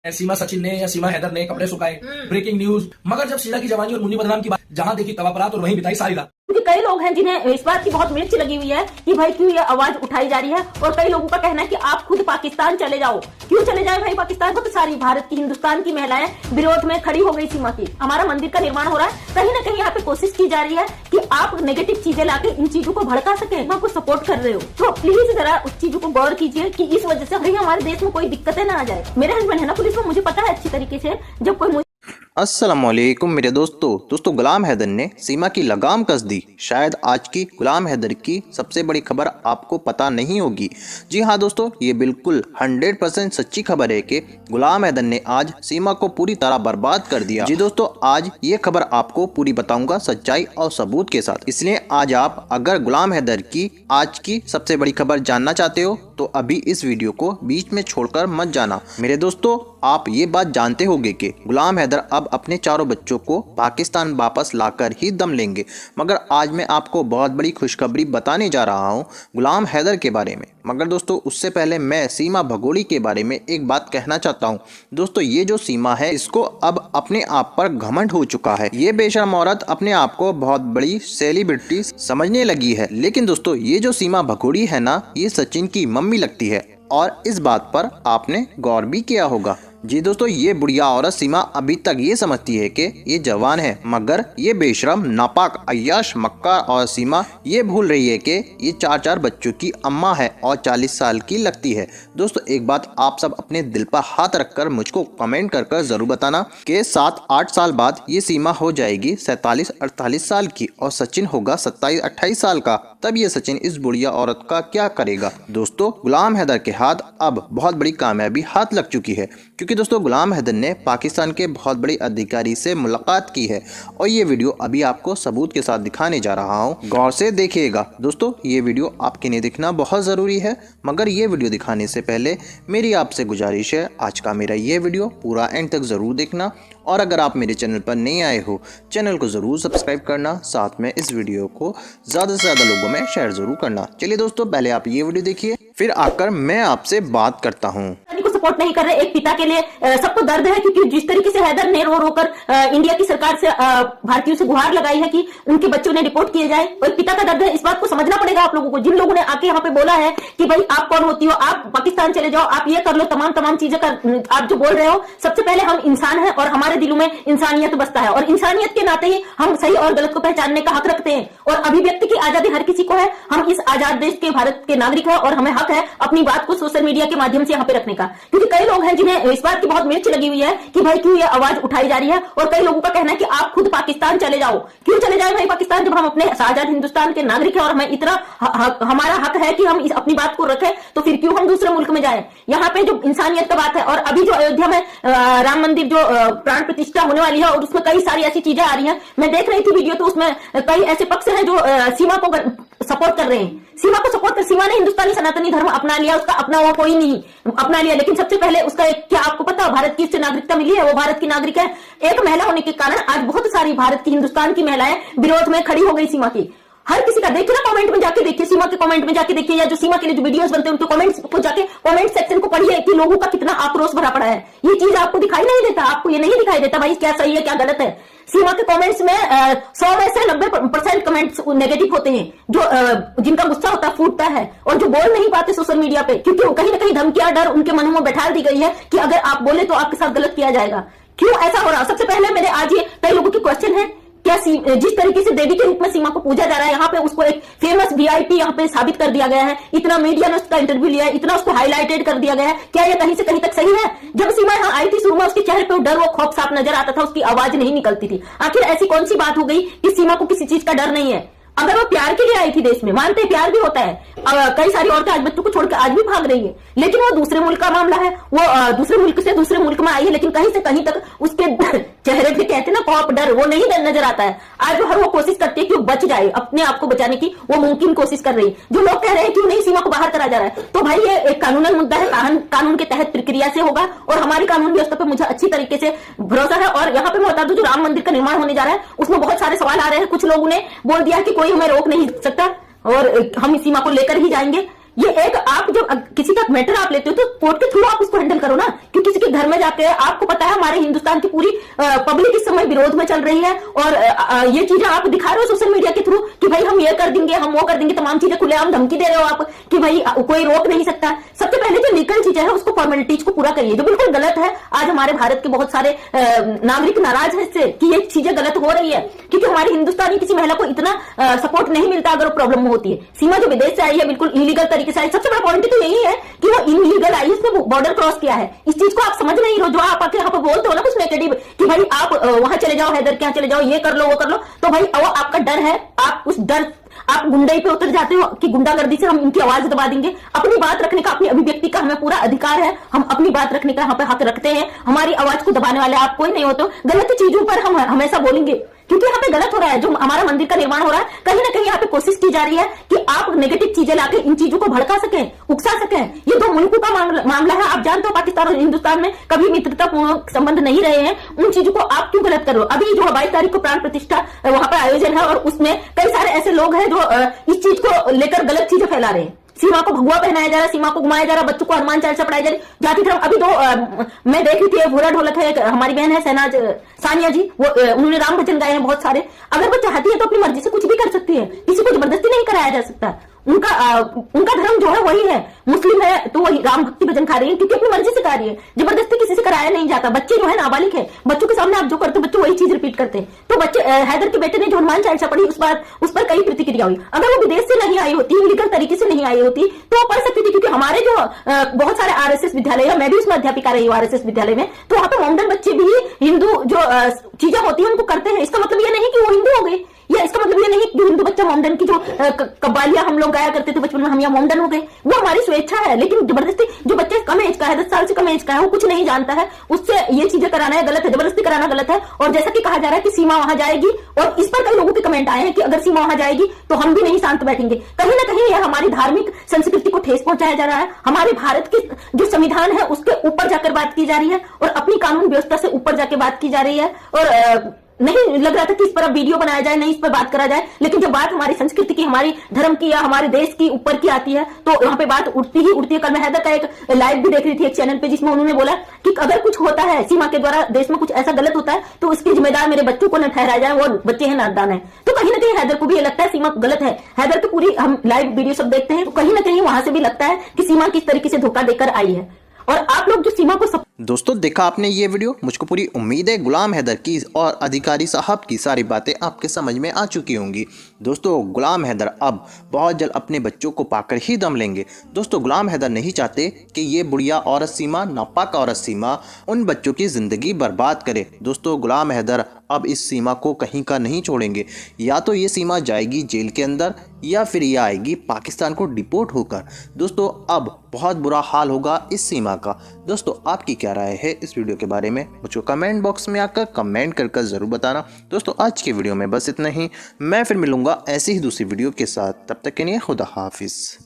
सीमा सचिन ने या सीमा हैदर ने कपड़े सुखाए, ब्रेकिंग न्यूज। मगर जब शीला की जवानी और मुन्नी बदनाम की बात, जहां देखी तवा परात और वहीं बिताई सारी रात। क्योंकि कई लोग हैं जिन्हें इस बात की बहुत मिर्च लगी हुई है कि भाई क्यों ये आवाज उठाई जा रही है, और कई लोगों का कहना है कि आप खुद पाकिस्तान चले जाओ। क्यों चले जाए भाई पाकिस्तान को? तो सारी भारत की, हिंदुस्तान की महिलाएं विरोध में खड़ी हो गई सीमा की। हमारा मंदिर का निर्माण हो रहा है, कहीं ना कहीं यहाँ पे कोशिश की जा रही है कि आप नेगेटिव चीजें लाके इन चीजों को भड़का सके, आपको सपोर्ट कर रहे हो। तो प्लीज जरा उस चीजों को गौर कीजिए कि इस वजह से भाई हमारे देश में कोई दिक्कतें ना आ जाए। मेरे हस्बैंड है ना पुलिस में, मुझे पता है अच्छी तरीके से जब कोई अस्सलामुअलैकुम मेरे दोस्तों गुलाम हैदर ने सीमा की लगाम कस दी। शायद आज की गुलाम हैदर की सबसे बड़ी खबर आपको पता नहीं होगी। जी हाँ दोस्तों, ये बिल्कुल 100% सच्ची खबर है कि गुलाम हैदर ने आज सीमा को पूरी तरह बर्बाद कर दिया। जी दोस्तों, आज ये खबर आपको पूरी बताऊंगा सच्चाई और सबूत के साथ। इसलिए आज आप अगर गुलाम हैदर की आज की सबसे बड़ी खबर जानना चाहते हो तो अभी इस वीडियो को बीच में छोड़कर मत जाना। मेरे दोस्तों, आप ये बात जानते होंगे कि गुलाम हैदर अब अपने चारों बच्चों को पाकिस्तान वापस लाकर ही दम लेंगे। मगर आज मैं आपको बहुत बड़ी खुशखबरी बताने जा रहा हूँ गुलाम हैदर के बारे में। मगर दोस्तों, उससे पहले मैं सीमा भगोड़ी के बारे में एक बात कहना चाहता हूँ। दोस्तों, ये जो सीमा है इसको अब अपने आप पर घमंड हो चुका है। ये बेशर्म औरत अपने आप को बहुत बड़ी सेलिब्रिटी समझने लगी है। लेकिन दोस्तों, ये जो सीमा भगोड़ी है ना, ये सचिन की मम्मी लगती है, और इस बात पर आपने गौर भी किया होगा। जी दोस्तों, ये बुढ़िया औरत सीमा अभी तक ये समझती है कि ये जवान है, मगर ये बेशरम, नापाक, अय्याश, मक्कार और सीमा ये भूल रही है कि ये 4 बच्चों की अम्मा है और 40 साल की लगती है। दोस्तों, एक बात आप सब अपने दिल पर हाथ रखकर मुझको कमेंट कर जरूर बताना कि 7-8 साल बाद ये सीमा हो जाएगी 47-48 साल की और सचिन होगा 27-28 साल का। तब ये सचिन इस बुढ़िया औरत का क्या करेगा? दोस्तों, गुलाम हैदर के हाथ अब बहुत बड़ी कामयाबी हाथ लग चुकी है, क्योंकि दोस्तों गुलाम हैदर ने पाकिस्तान के बहुत बड़े अधिकारी से मुलाकात की है, और ये वीडियो अभी आपको सबूत के साथ दिखाने जा रहा हूँ। गौर से देखिएगा। दोस्तों, ये वीडियो आपके लिए देखना बहुत ज़रूरी है, मगर ये वीडियो दिखाने से पहले मेरी आपसे गुजारिश है, आज का मेरा ये वीडियो पूरा एंड तक ज़रूर देखना, और अगर आप मेरे चैनल पर नए आए हो, चैनल को ज़रूर सब्सक्राइब करना, साथ में इस वीडियो को ज़्यादा से ज़्यादा लोगों में शेयर ज़रूर करना। चलिए दोस्तों, पहले आप ये वीडियो देखिए, फिर आकर मैं आपसे बात करता हूँ। सपोर्ट नहीं कर रहे। एक पिता के लिए सबको दर्द है, क्योंकि जिस तरीके से हैदर ने रो रोकर इंडिया की सरकार से, भारतीयों से गुहार लगाई है कि उनके बच्चों ने रिपोर्ट किए जाए, और पिता का दर्द है। इस बात को समझना पड़ेगा आप लोगों को। जिन लोगों ने आके यहाँ पे बोला है कि भाई आप कौन होती हो, आप पाकिस्तान चले जाओ, आप ये कर लो, तमाम चीजें कर, आप जो बोल रहे हो, सबसे पहले हम इंसान हैं और हमारे दिलों में इंसानियत बसता है, और इंसानियत के नाते ही हम सही और गलत को पहचानने का हक रखते हैं। और अभिव्यक्ति की आजादी हर किसी को है। हम इस आजाद देश के, भारत के नागरिक हैं, और हमें हक है अपनी बात को सोशल मीडिया के माध्यम से यहाँ पे रखने का। क्योंकि कई लोग हैं जिन्हें इस बात की बहुत मिर्च लगी हुई है कि भाई क्यों ये आवाज उठाई जा रही है, और कई लोगों का कहना है कि आप खुद पाकिस्तान चले जाओ। क्यों चले जाए भाई पाकिस्तान, जब हम अपने आजाद हिंदुस्तान के नागरिक हैं और हमें इतना हमारा हक है कि हम अपनी बात को रखें, तो फिर क्यों हम दूसरे मुल्क में जाए? यहाँ पे जो इंसानियत का बात है, और अभी जो अयोध्या में राम मंदिर जो प्राण प्रतिष्ठा होने वाली है, और उसमें कई सारी ऐसी चीजें आ रही है। मैं देख रही थी वीडियो, तो उसमें कई ऐसे पक्ष हैं जो सीमा को सपोर्ट कर रहे हैं। सीमा को सपोर्ट कर, सीमा ने हिंदुस्तानी सनातनी धर्म अपना लिया, उसका अपना हुआ कोई नहीं अपना लिया। लेकिन सबसे पहले उसका क्या आपको पता, भारत की उससे नागरिकता मिली है, वो भारत की नागरिक है। एक महिला होने के कारण आज बहुत सारी भारत की, हिंदुस्तान की महिलाएं विरोध में खड़ी हो गई सीमा की। हर किसी का देखिए ना, कमेंट में जाके देखिए, सीमा के कमेंट में जाके देखिए, या जो सीमा के लिए जो वीडियोस बनते हैं उनके कमेंट्स को जाके, कमेंट सेक्शन को पढ़िए कि लोगों का कितना आक्रोश भरा पड़ा है। ये चीज आपको दिखाई नहीं देता, आपको ये नहीं दिखाई देता भाई क्या सही है क्या गलत है। सीमा के कमेंट्स में 100 में से 90% कमेंट्स नेगेटिव होते हैं, जो जिनका गुस्सा होता है, फूटता है, और जो बोल नहीं पाते सोशल मीडिया पे, क्योंकि कहीं ना कहीं धमकियां, डर उनके मनों में बैठा दी गई है कि अगर आप बोले तो आपके साथ गलत किया जाएगा। क्यों ऐसा हो रहा? सबसे पहले मेरे आज ये कई लोगों के क्वेश्चन है, क्या जिस तरीके से देवी के रूप में सीमा को पूजा जा रहा है, यहाँ पे उसको एक फेमस वीआईपी यहाँ पे साबित कर दिया गया है, इतना मीडिया ने उसका इंटरव्यू लिया है, इतना उसको हाईलाइटेड कर दिया गया है, क्या ये कहीं से कहीं तक सही है? जब सीमा यहाँ आई थी, शुरू में उसके चेहरे पे डर, वो खौफ साफ नजर आता था, उसकी आवाज नहीं निकलती थी। आखिर ऐसी कौन सी बात हो गई कि सीमा को किसी चीज का डर नहीं है? अगर वो प्यार के लिए आई थी देश में, मानते प्यार भी होता है, कई सारी औरतें आज बच्चों को छोड़कर आज भी भाग रही है, लेकिन वो दूसरे मुल्क का मामला है, वो दूसरे मुल्क से दूसरे मुल्क में आई है, लेकिन कहीं से कहीं तक उसके चेहरे पे कहते हैं ना खौफ, डर, वो नहीं नजर आता है। आज वो कोशिश करती है कि वो बच जाए, अपने आप को बचाने की वो मुमकिन कोशिश कर रही है। जो लोग कह रहे हैं क्यों नहीं सीमा को बाहर करा जा रहा है, तो भाई ये एक कानूनन मुद्दा है, कानून के तहत प्रक्रिया से होगा, और हमारी कानून व्यवस्था पे मुझे अच्छी तरीके से भरोसा है। और यहाँ पे मैं बता दूं, जो राम मंदिर का निर्माण होने जा रहा है उसमें बहुत सारे सवाल आ रहे हैं। कुछ लोगों ने बोल दिया कि कोई हमें रोक नहीं सकता और हम इस सीमा को लेकर ही जाएंगे, ये एक आप जब किसी का मैटर आप लेते हो तो कोर्ट के थ्रू आप उसको हैंडल करो ना, कि किसी के घर में जाके आपको पता है हमारे हिंदुस्तान की पूरी पब्लिक इस समय विरोध में चल रही है और ये चीजें आप दिखा रहे हो सोशल मीडिया के थ्रू कि भाई हम ये कर देंगे, हम वो कर देंगे, तमाम चीजें खुलेआम धमकी दे रहे हो आप कि भाई कोई रोक नहीं सकता। सबसे पहले जो लीगल चीजें है उसको फॉर्मेलिटीज को पूरा करिए, जो बिल्कुल गलत है। आज हमारे भारत के बहुत सारे नागरिक नाराज है इससे कि ये चीजें गलत हो रही है, क्योंकि हमारी हिंदुस्तानी किसी महिला को इतना सपोर्ट नहीं मिलता अगर वो प्रॉब्लम में होती है। सीमा जो विदेश से आई है बिल्कुल इलीगल तरीके से आई, सबसे बड़ा पॉइंट तो यही है कि वो इलीगल आई, उसने बॉर्डर क्रॉस किया है। इस चीज को आप समझ नहीं रहो, जो आप आके यहाँ पे बोलते हो ना कुछ नेगेटिव कि भाई आप वहां चले जाओ, हैदर के यहाँ चले जाओ, ये कर लो वो कर लो, तो भाई वो आपका डर है, आप उस डर आप गुंडाई पे उतर जाते हो कि गुंडागर्दी से हम इनकी आवाज दबा देंगे। अपनी बात रखने का, अपनी अभिव्यक्ति का हमें पूरा अधिकार है, हम अपनी बात रखने का यहाँ पे हक रखते हैं। हमारी आवाज को दबाने वाले आप कोई नहीं होते। गलत चीजों पर हम हमेशा बोलेंगे क्योंकि यहाँ पे गलत हो रहा है। जो हमारा मंदिर का निर्माण हो रहा है, कहीं ना कहीं यहाँ पे कोशिश की जा रही है कि आप नेगेटिव चीजें लाके इन चीजों को भड़का सकें, उकसा सकें। ये दो मुल्कों का मामला है। आप जानते हो पाकिस्तान और हिंदुस्तान में कभी मित्रतापूर्ण संबंध नहीं रहे हैं, उन चीजों को आप क्यों गलत कर रहे हो? अभी जो 22 तारीख को प्राण प्रतिष्ठा वहां पर आयोजन है और उसमें कई सारे ऐसे लोग हैं जो इस चीज को लेकर गलत चीजें फैला रहे हैं। सीमा को भगवा पहनाया जा रहा है, सीमा को घुमाया जा रहा है, बच्चों को हनुमान चालीसा पढ़ाई जा रही, जाति धर्म। अभी मैं देख रही थी भूरा ढोलक है, हमारी बहन है सहनाज सानिया जी, वो उन्होंने राम भजन गाए हैं बहुत सारे। अगर वो चाहती है तो अपनी मर्जी से कुछ भी कर सकती है, किसी को जबरदस्ती नहीं कराया जा सकता। उनका धर्म जो है वही है, मुस्लिम है तो वही राम भक्ति भजन खा रही है क्योंकि अपनी मर्जी से खा रही है, जबरदस्ती किसी से कराया नहीं जाता। बच्चे जो है नाबालिग है, बच्चों के सामने आप जो करते हो बच्चे वही चीज रिपीट करते हैं। तो बच्चे हैदर के बेटे ने जो हनुमान चालीसा पढ़ी उस पर कई प्रतिक्रिया हुई। अगर वो विदेश से नहीं आई होती, इलीगल तरीके से नहीं आई होती तो वो पढ़ सकती थी, क्योंकि हमारे जो बहुत सारे आरएसएस विद्यालय है, मैं भी उसमें अध्यापिका रही हूँ आरएसएस विद्यालय में, तो वहां पर मोमडन बच्चे भी हिंदू जो चीजें होती है उनको करते हैं। इसका मतलब ये नहीं कि वो हिंदू हो गए, या इसका मतलब ये नहीं कि हिंदू बच्चा मोमडन की जो कव्वालियां हम लोग गाया करते थे बचपन में, हम यहाँ मोमडन हो गए। वो हमारी स्वेच्छा है, लेकिन जबरदस्ती जो बच्चे कम एज का है, 10 साल से कम एज का है, वो कुछ नहीं जानता है, उससे ये चीजें कराना है गलत है, जबरदस्ती कराना गलत है। और जैसा कि कहा जा रहा है कि सीमा वहां जाएगी, और इस पर कई लोगों के कमेंट आए हैं कि अगर सीमा वहां जाएगी तो हम भी नहीं शांत बैठेंगे। कहीं ना कहीं यह हमारी धार्मिक संस्कृति को ठेस पहुंचाया जा रहा है। हमारे भारत के जो संविधान है उसके ऊपर जाकर बात की जा रही है और अपनी कानून व्यवस्था से ऊपर जाकर बात की जा रही है। और नहीं लग रहा था कि इस पर अब वीडियो बनाया जाए, नहीं इस पर बात करा जाए, लेकिन जब बात हमारी संस्कृति की, हमारी धर्म की या हमारे देश की ऊपर की आती है तो वहां पे बात उठती ही उठती है। कल मैं हैदर का एक लाइव भी देख रही थी एक चैनल पे, जिसमें उन्होंने बोला कि अगर कुछ होता है सीमा के द्वारा देश में कुछ ऐसा गलत होता है तो उसकी जिम्मेदार मेरे बच्चों को न ठहराया जाए, वो बच्चे हैं नादान है। तो कहीं ना कहीं हैदर को भी ये लगता है सीमा गलत है। हैदर की पूरी हम लाइव वीडियो सब देखते हैं तो कहीं ना कहीं वहां से भी लगता है कि सीमा किस तरीके से धोखा देकर आई है। और आप लोग जो सीमा को दोस्तों देखा आपने ये वीडियो, मुझको पूरी उम्मीद है गुलाम हैदर की और अधिकारी साहब की सारी बातें आपके समझ में आ चुकी होंगी। दोस्तों गुलाम हैदर अब बहुत जल्द अपने बच्चों को पाकर ही दम लेंगे। दोस्तों गुलाम हैदर नहीं चाहते कि ये बुढ़िया औरत सीमा, नापाक औरत सीमा उन बच्चों की ज़िंदगी बर्बाद करे। दोस्तों गुलाम हैदर अब इस सीमा को कहीं का नहीं छोड़ेंगे। या तो ये सीमा जाएगी जेल के अंदर या फिर ये आएगी पाकिस्तान को डिपोर्ट होकर। दोस्तों अब बहुत बुरा हाल होगा इस सीमा का। दोस्तों आपकी क्या राय है इस वीडियो के बारे में, मुझको कमेंट बॉक्स में आकर कमेंट कर ज़रूर बताना। दोस्तों आज की वीडियो में बस इतना ही, मैं फिर मिलूंगा ऐसी ही दूसरी वीडियो के साथ, तब तक के लिए खुदा हाफिज़।